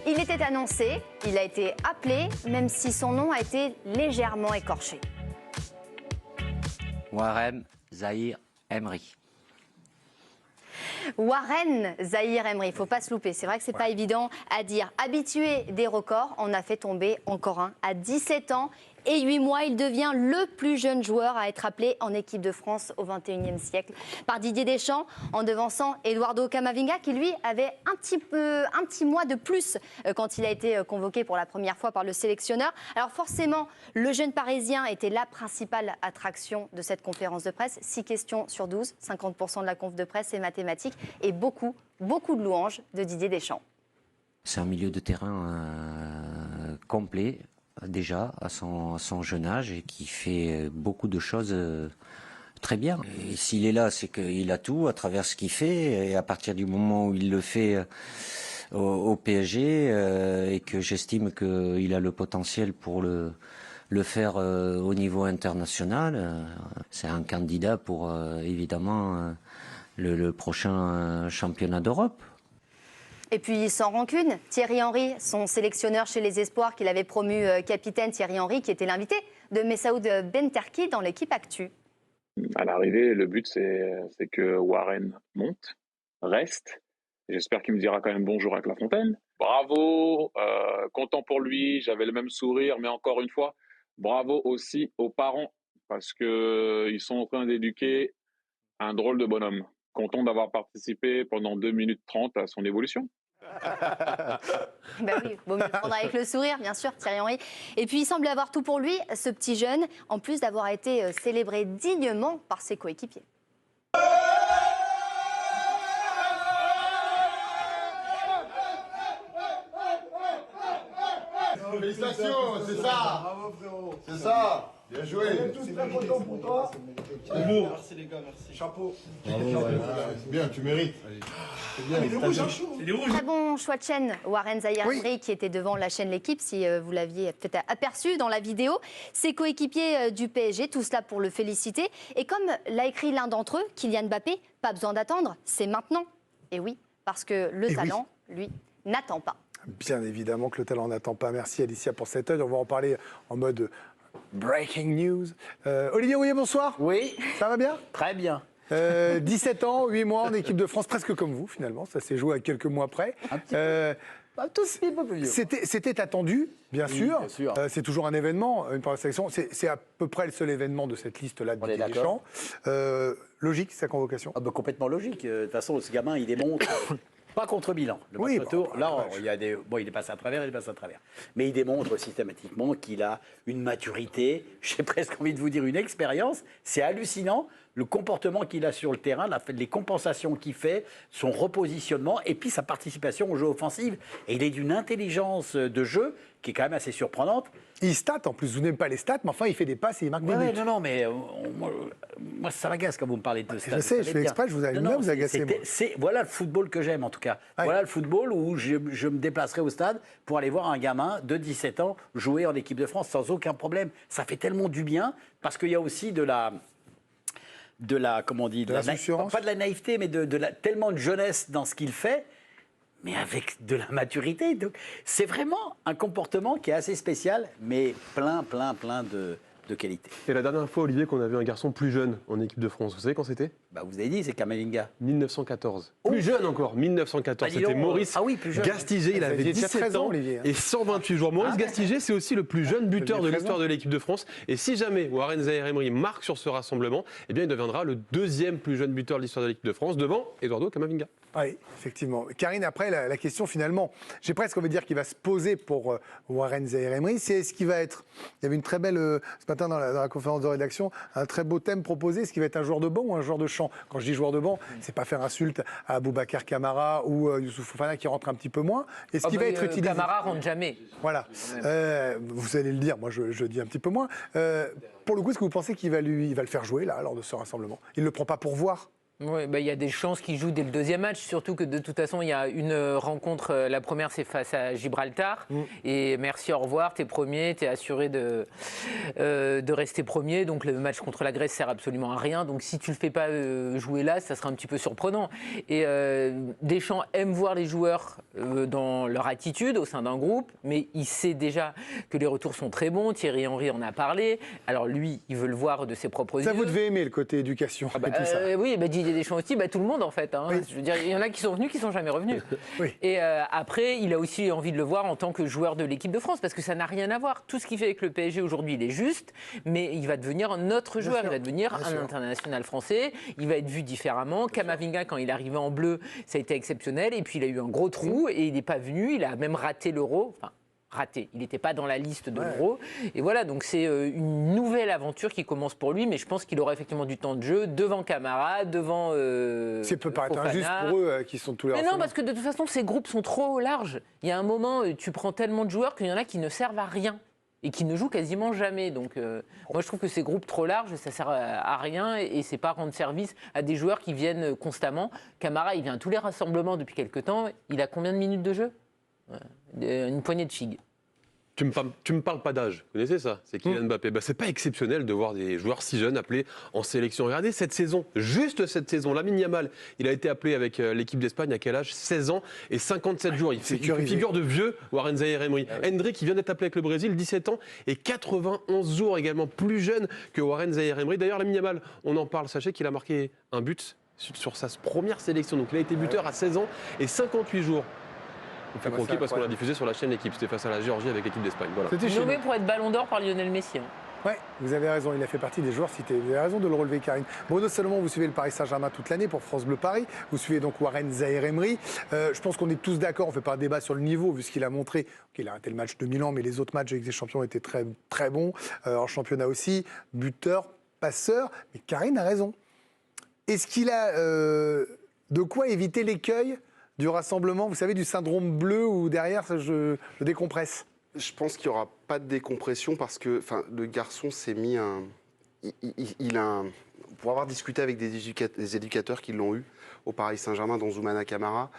Il était annoncé, il a été appelé, même si son nom a été légèrement écorché. Warren Zahir Emery. Warren Zahir Emery, il ne faut pas se louper, c'est vrai que ce n'est pas évident à dire. Habitué des records, on a fait tomber encore un. À 17 ans et 8 mois, il devient le plus jeune joueur à être appelé en équipe de France au XXIe siècle par Didier Deschamps, en devançant Eduardo Camavinga, qui lui avait un petit mois de plus quand il a été convoqué pour la première fois par le sélectionneur. Alors forcément, le jeune Parisien était la principale attraction de cette conférence de presse. 6 questions sur 12, 50% de la conf de presse est mathématique et beaucoup de louanges de Didier Deschamps. C'est un milieu de terrain complet, déjà, à son jeune âge, et qui fait beaucoup de choses très bien. Et s'il est là, c'est qu'il a tout à travers ce qu'il fait, et à partir du moment où il le fait au PSG, et que j'estime qu'il a le potentiel pour le faire au niveau international, c'est un candidat pour, évidemment, le prochain championnat d'Europe. Et puis sans rancune, Thierry Henry, son sélectionneur chez les Espoirs qu'il avait promu capitaine, Thierry Henry, qui était l'invité de Messaoud Benterki dans l'équipe Actu. À l'arrivée, le but c'est que Warren monte, reste. J'espère qu'il me dira quand même bonjour avec La Fontaine. Bravo, content pour lui, j'avais le même sourire, mais encore une fois, bravo aussi aux parents, parce qu'ils sont en train d'éduquer un drôle de bonhomme. Content d'avoir participé pendant 2 minutes 30 à son évolution. Ben oui, vaut mieux le prendre avec le sourire, bien sûr, Thierry Henry. Et puis il semble avoir tout pour lui, ce petit jeune, en plus d'avoir été célébré dignement par ses coéquipiers. Félicitations, c'est ça. Bravo frérot. C'est ça. Bien joué. On est tous très contents pour toi. C'est beau. Merci les gars, merci. Chapeau. Bravo, c'est bien, tu mérites. C'est bien. Il est rouge. Très bon choix de chaîne, Warren Zahir Emery, qui était devant la chaîne L'Équipe, si vous l'aviez peut-être aperçu dans la vidéo. Ses coéquipiers du PSG, tout cela pour le féliciter. Et comme l'a écrit l'un d'entre eux, Kylian Mbappé, pas besoin d'attendre, c'est maintenant. Et oui, parce que le talent, lui, n'attend pas. Bien évidemment que le talent n'attend pas. Merci Alicia pour cet œil. On va en parler en mode breaking news. Olivier Rouillet, bonsoir. Oui. Ça va bien? Très bien. 17 ans, 8 mois en équipe de France, presque comme vous finalement. Ça s'est joué à quelques mois près. C'était attendu, bien sûr. Bien sûr. C'est toujours un événement, une première sélection. C'est à peu près le seul événement de cette liste-là de Didier Deschamps. Logique, sa convocation? Complètement logique. De toute façon, ce gamin, il démontre... Pas contre Milan. Le match retour, là, il y a des... Bon, il est passé à travers, Mais il démontre systématiquement qu'il a une maturité, j'ai presque envie de vous dire une expérience. C'est hallucinant, le comportement qu'il a sur le terrain, les compensations qu'il fait, son repositionnement, et puis sa participation au jeu offensif. Et il est d'une intelligence de jeu qui est quand même assez surprenante. Il stat en plus, vous n'aimez pas les stats, mais enfin il fait des passes et il marque des buts. Non, mais moi ça m'agace quand vous me parlez de stats. Je sais, je fais exprès, je vous agacer. Voilà le football que j'aime en tout cas. Ouais. Voilà le football où je me déplacerai au stade pour aller voir un gamin de 17 ans jouer en équipe de France sans aucun problème. Ça fait tellement du bien parce qu'il y a aussi de la comment on dit, de l'insouciance. Pas de la naïveté, mais tellement de jeunesse dans ce qu'il fait, mais avec de la maturité. Donc, c'est vraiment un comportement qui est assez spécial, mais plein de qualité. Et la dernière fois, Olivier, qu'on a vu un garçon plus jeune en équipe de France, vous savez quand c'était? Vous avez dit, c'est Camavinga. 1914. Plus jeune encore, 1914. C'était Maurice Gastiger, il avait 17 ans et 128 jours. Maurice Gastiger, c'est aussi le plus jeune buteur de l'histoire de l'équipe de France. Et si jamais Warren Zahir Emery marque sur ce rassemblement, eh bien, il deviendra le deuxième plus jeune buteur de l'histoire de l'équipe de France, devant Eduardo Camavinga. Oui, effectivement. Karine, après, la question finalement, j'ai presque envie de dire qu'il va se poser pour Warren Zahir Emery, c'est ce qui va être. Il y avait une très belle, ce matin dans la conférence de rédaction, un très beau thème proposé, ce qui va être un joueur de banc ou un joueur de champ. Quand je dis joueur de banc, c'est pas faire insulte à Aboubacar Kamara ou Youssouf Fofana qui rentre un petit peu moins. Et ce qui va être utilisé. Kamara rentre jamais. Voilà. Vous allez le dire, moi je dis un petit peu moins. Pour le coup, est-ce que vous pensez qu'il va le faire jouer là lors de ce rassemblement? Il ne le prend pas pour voir? Oui, il y a des chances qu'il joue dès le deuxième match, surtout que de toute façon, il y a une rencontre, la première c'est face à Gibraltar, et merci, au revoir, t'es premier, t'es assuré de rester premier, donc le match contre la Grèce sert absolument à rien, donc si tu le fais pas jouer là, ça sera un petit peu surprenant. Et Deschamps aime voir les joueurs dans leur attitude au sein d'un groupe, mais il sait déjà que les retours sont très bons, Thierry Henry en a parlé, alors lui, il veut le voir de ses propres yeux. Ça, vous devez aimer le côté éducation et tout ça. Oui, Didier Deschamps aussi, tout le monde en fait. Oui. Je veux dire, il y en a qui sont venus, qui sont jamais revenus. Oui. Et après, il a aussi envie de le voir en tant que joueur de l'équipe de France, parce que ça n'a rien à voir. Tout ce qu'il fait avec le PSG aujourd'hui, il est juste, mais il va devenir un autre joueur. Il va devenir un international français. Il va être vu différemment. Camavinga, quand il est arrivé en bleu, ça a été exceptionnel. Et puis il a eu un gros trou et il n'est pas venu. Il a même raté l'Euro. Enfin, raté. Il n'était pas dans la liste de l'Euro. Et voilà, donc c'est une nouvelle aventure qui commence pour lui, mais je pense qu'il aura effectivement du temps de jeu devant Camara, devant ça peut paraître injuste pour eux qui sont tous les Mais non, parce que de toute façon, ces groupes sont trop larges. Il y a un moment, tu prends tellement de joueurs qu'il y en a qui ne servent à rien et qui ne jouent quasiment jamais. Donc moi, je trouve que ces groupes trop larges, ça sert à rien et c'est pas rendre service à des joueurs qui viennent constamment. Camara, il vient à tous les rassemblements depuis quelques temps. Il a combien de minutes de jeu ? Une poignée de figues. Tu me parles pas d'âge, vous connaissez ça? C'est Kylian Mbappé. C'est pas exceptionnel de voir des joueurs si jeunes appelés en sélection. Regardez cette saison, juste cette saison. Lamine Yamal, il a été appelé avec l'équipe d'Espagne à quel âge? 16 ans et 57 jours. Il fait figure de vieux, Warren Zaïre-Emery. Hendrick, qui vient d'être appelé avec le Brésil, 17 ans et 91 jours également, plus jeune que Warren Zaïre-Emery. D'ailleurs, Lamine Yamal, on en parle. Sachez qu'il a marqué un but sur sa première sélection. Donc il a été buteur à 16 ans et 58 jours. Il fait croquer parce qu'on l'a diffusé sur la chaîne L'équipe. C'était face à la Géorgie avec l'équipe d'Espagne. Voilà. Nommé pour être ballon d'or par Lionel Messi. Oui, vous avez raison, il a fait partie des joueurs cités. Vous avez raison de le relever, Karine. Bruno Salomon, vous suivez le Paris Saint-Germain toute l'année pour France Bleu Paris. Vous suivez donc Warren Zaïre-Emery. Je pense qu'on est tous d'accord, on ne fait pas un débat sur le niveau, vu ce qu'il a montré. Il a arrêté le match de Milan, mais les autres matchs avec des champions étaient très, très bons. En championnat aussi, buteur, passeur. Mais Karine a raison. Est-ce qu'il a de quoi éviter l'écueil du rassemblement, vous savez, du syndrome bleu où derrière, je décompresse? Je pense qu'il n'y aura pas de décompression parce que le garçon s'est mis pour avoir discuté avec des éducateurs qui l'ont eu au Paris Saint-Germain, dans Zoumana Camara,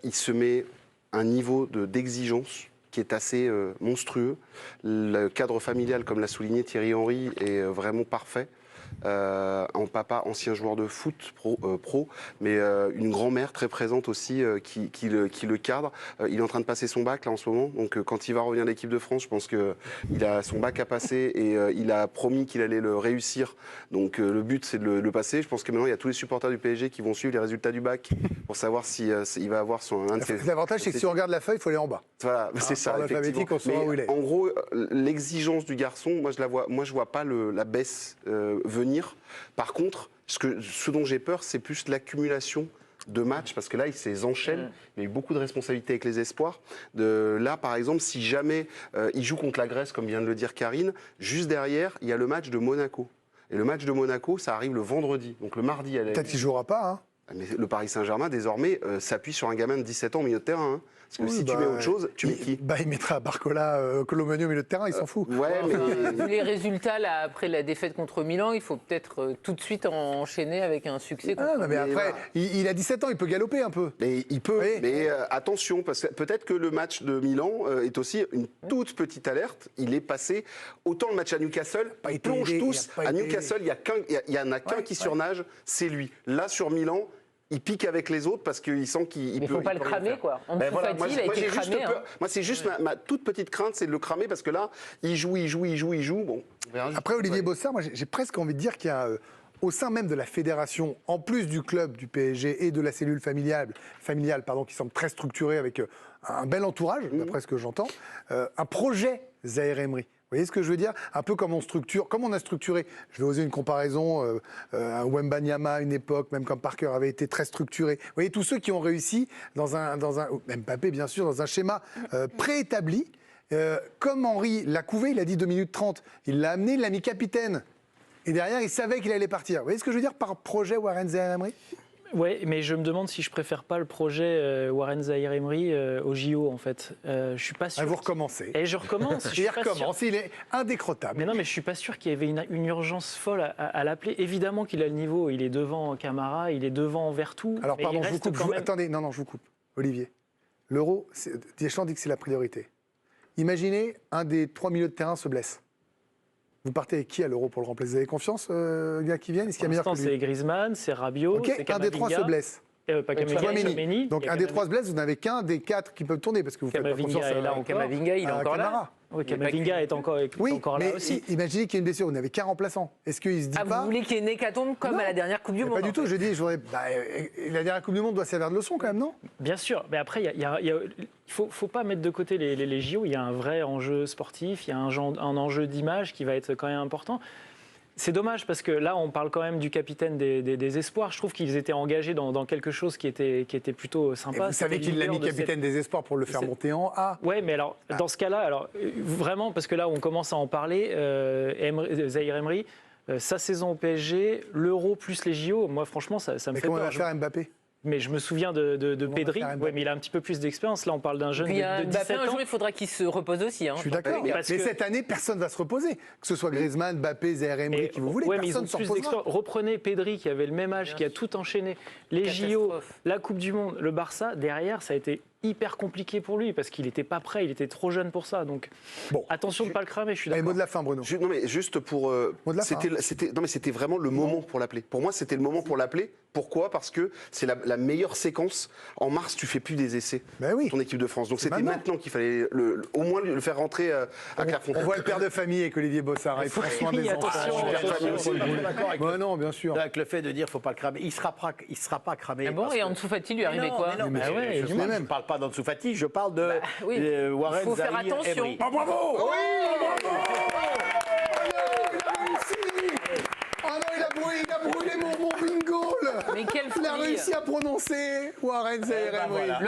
il se met un niveau d'exigence qui est assez monstrueux. Le cadre familial, comme l'a souligné Thierry Henry, est vraiment parfait. En papa, ancien joueur de foot pro, mais une grand-mère très présente aussi qui le cadre. Il est en train de passer son bac là en ce moment, donc quand il va revenir à l'équipe de France, je pense qu'il a son bac à passer et il a promis qu'il allait le réussir. Donc le but c'est de le passer. Je pense que maintenant il y a tous les supporters du PSG qui vont suivre les résultats du bac pour savoir si il va avoir L'avantage c'est que si on regarde la feuille, il faut aller en bas. Voilà, c'est ça. L'alphabétique, on saura où il est. En gros, l'exigence du garçon, moi je vois pas la baisse venir. Par contre, ce dont j'ai peur, c'est plus l'accumulation de matchs, parce que là, il s'enchaîne. Il y a eu beaucoup de responsabilités avec les espoirs. Là, par exemple, si jamais il joue contre la Grèce, comme vient de le dire Karine, juste derrière, il y a le match de Monaco. Et le match de Monaco, ça arrive le vendredi. Donc le mardi, peut-être qu'il ne jouera pas, hein. Mais le Paris Saint-Germain, désormais, s'appuie sur un gamin de 17 ans au milieu de terrain. Hein. Parce que si tu mets autre chose, tu mets qui? Il mettra Barcola, Colomagno au milieu de terrain, il s'en fout. Vu les résultats, là, après la défaite contre Milan, il faut peut-être tout de suite enchaîner avec un succès. Mais après, il a 17 ans, il peut galoper un peu. Mais il peut, mais attention, parce que peut-être que le match de Milan est aussi une toute petite alerte. Il est passé, autant le match à Newcastle, ils plongent tous. À Newcastle, il y en a qu'un qui surnage, c'est lui. Là, sur Milan, il pique avec les autres parce qu'il sent qu'il peut. Il ne faut pas le cramer, quoi. Moi, c'est juste ma toute petite crainte, c'est de le cramer parce que là, il joue. Bon, après, Olivier Bossard, moi, j'ai presque envie de dire qu'il y a, au sein même de la fédération, en plus du club du PSG et de la cellule familiale qui semble très structurée avec un bel entourage, d'après ce que j'entends, un projet Zaïre-Emery. Vous voyez ce que je veux dire? Un peu comme on a structuré, je vais oser une comparaison, un Wembanyama à une époque, même comme Parker avait été très structuré. Vous voyez, tous ceux qui ont réussi même Mbappé bien sûr, dans un schéma préétabli, comme Henry l'a couvé, il a dit 2 minutes 30, il l'a amené, il l'a mis capitaine. Et derrière, il savait qu'il allait partir. Vous voyez ce que je veux dire par projet Warren Zaïre-Emery? Ouais, mais je me demande si je préfère pas le projet Warren Zaïre-Emery au JO en fait. Je suis pas sûr. Vous recommencez. Et je recommence. Il recommence. Il est indécrottable. Mais non, mais je suis pas sûr qu'il y avait une urgence folle à l'appeler. Évidemment qu'il a le niveau. Il est devant Camara, il est devant Vertou. Alors pardon, je vous coupe. Attendez, non, je vous coupe. Olivier, l'Euro, Deschamps dit que c'est la priorité. Imaginez un des 3 milieux de terrain se blesse. Vous partez avec qui à l'Euro pour le remplacer? Vous avez confiance, gars qui viennent? Est-ce qu'il y a meilleur que lui? C'est Griezmann, c'est Rabiot, c'est Camavinga. Un des 3 se blesse. Pas Camavinga, donc un des 3 se blesse, vous n'avez qu'un des 4 qui peuvent tourner parce que vous faites pas confiance à Camavinga, il est encore là. Oui, Camavinga est encore là aussi. Imaginez qu'il y a une blessure, vous n'avez qu'un remplaçant. Est-ce qu'il se dit pas... Vous voulez qu'il y ait une hécatombe comme à la dernière Coupe du Monde? Pas du tout, je dis, la dernière Coupe du Monde doit servir de leçon quand même, non? Bien sûr, mais après, il faut pas mettre de côté les JO, il y a un vrai enjeu sportif, il y a un enjeu d'image qui va être quand même important. C'est dommage parce que là, on parle quand même du capitaine des espoirs. Je trouve qu'ils étaient engagés dans quelque chose qui était plutôt sympa. Et vous savez qu'il l'a mis capitaine des espoirs pour le faire monter en A. Ouais, mais alors, dans ce cas-là, vraiment, parce que là, on commence à en parler, Zaïre-Emery, sa saison au PSG, l'Euro plus les JO, moi, franchement, ça me fait peur. Mais comment va faire Mbappé? Mais je me souviens de Pedri, mais il a un petit peu plus d'expérience. Là, on parle d'un jeune de 17 ans. Un jour, il faudra qu'il se repose aussi. Je suis d'accord. Mais cette année, personne ne va se reposer. Que ce soit Griezmann, Mbappé, Zaïre-Emery, qui vous voulez, personne ne se reposera. Reprenez Pedri, qui avait le même âge, qui a tout enchaîné. Les JO, la Coupe du Monde, le Barça, derrière, ça a été hyper compliqué pour lui parce qu'il n'était pas prêt, il était trop jeune pour ça. Donc, attention de ne pas le cramer, je suis d'accord. Mot de la fin, Bruno. Non, mais juste pour... C'était vraiment le moment pour l'appeler. Pour moi, c'était le moment pour l'appeler. Pourquoi? Parce que c'est la meilleure séquence. En mars, tu fais plus des essais pour ton équipe de France. Donc c'était maintenant qu'il fallait au moins le faire rentrer à Clairefontaine. On voit le père de famille avec Olivier Bossard. Il prend soin des enfants. Non, bien sûr. Avec le fait de dire qu'il ne faut pas le cramer. Il ne sera pas cramé. Ah bon, et en dessous Fati lui arrivait quoi? Je ne parle pas d'Ansu Fati, je parle de Warren Zaïre-Emery. Il faut faire attention. Bravo! Ah non, il a brûlé mon bingo. Mais quelle folie. Il a réussi à prononcer Warren Zaïre-Emery.